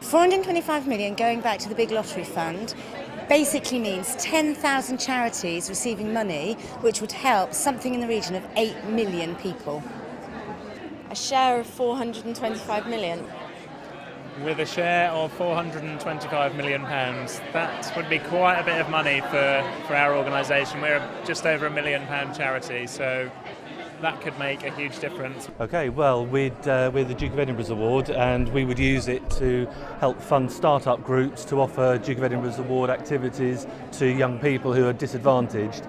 425 million going back to the Big Lottery Fund basically means 10,000 charities receiving money, which would help something in the region of 8 million people. A share of 425 million. With a share of £425 million, that would be quite a bit of money for our organisation. We're just over £1 million charity, so that could make a huge difference. Okay, well, we're the Duke of Edinburgh's Award, and we would use it to help fund start-up groups to offer Duke of Edinburgh's Award activities to young people who are disadvantaged.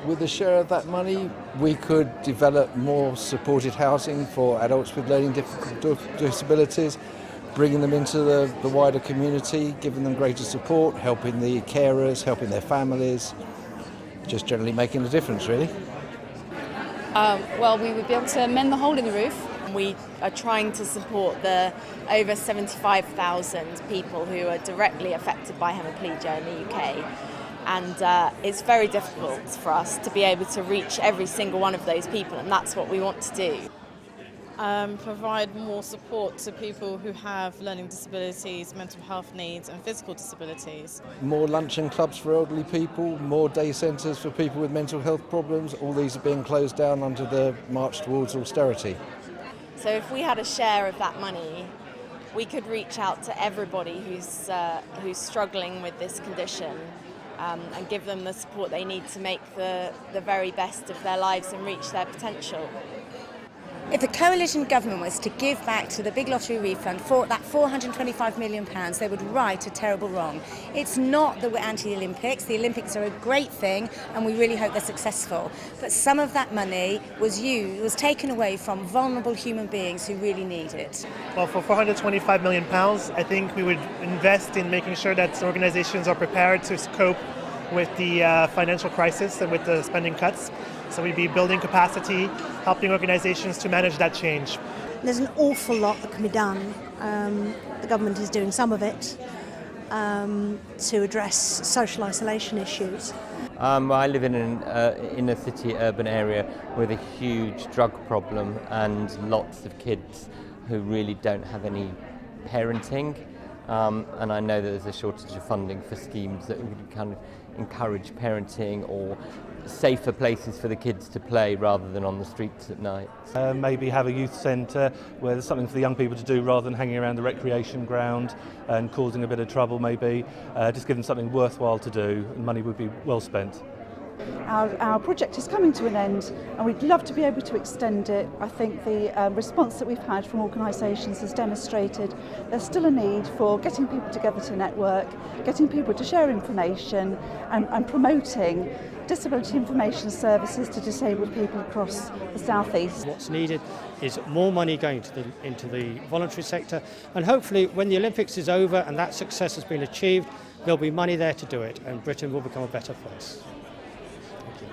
With a share of that money, we could develop more supported housing for adults with learning disabilities, bringing them into the wider community, giving them greater support, helping the carers, helping their families, just generally making a difference, really. Well, we would be able to mend the hole in the roof. We are trying to support the over 75,000 people who are directly affected by hemiplegia in the UK. And it's very difficult for us to be able to reach every single one of those people, and that's what we want to do. Provide more support to people who have learning disabilities, mental health needs and physical disabilities. More luncheon clubs for elderly people, more day centres for people with mental health problems. All these are being closed down under the march towards austerity. So if we had a share of that money, we could reach out to everybody who's struggling with this condition and give them the support they need to make the very best of their lives and reach their potential. If the coalition government was to give back to the Big Lottery refund for that £425 million, they would right a terrible wrong. It's not that we're anti-Olympics. The Olympics are a great thing and we really hope they're successful. But some of that money was taken away from vulnerable human beings who really need it. Well, for £425 million, I think we would invest in making sure that organisations are prepared to cope with the financial crisis and with the spending cuts. So we'd be building capacity, helping organisations to manage that change. There's an awful lot that can be done. The government is doing some of it to address social isolation issues. I live in an inner city urban area with a huge drug problem and lots of kids who really don't have any parenting. And I know that there's a shortage of funding for schemes that would kind of encourage parenting or safer places for the kids to play rather than on the streets at night. Maybe have a youth centre where there's something for the young people to do rather than hanging around the recreation ground and causing a bit of trouble maybe. Just give them something worthwhile to do, and money would be well spent. Our project is coming to an end and we'd love to be able to extend it. I think the response that we've had from organisations has demonstrated there's still a need for getting people together to network, getting people to share information and promoting disability information services to disabled people across the South East. What's needed is more money going into the voluntary sector, and hopefully when the Olympics is over and that success has been achieved, there'll be money there to do it and Britain will become a better place. Thank you.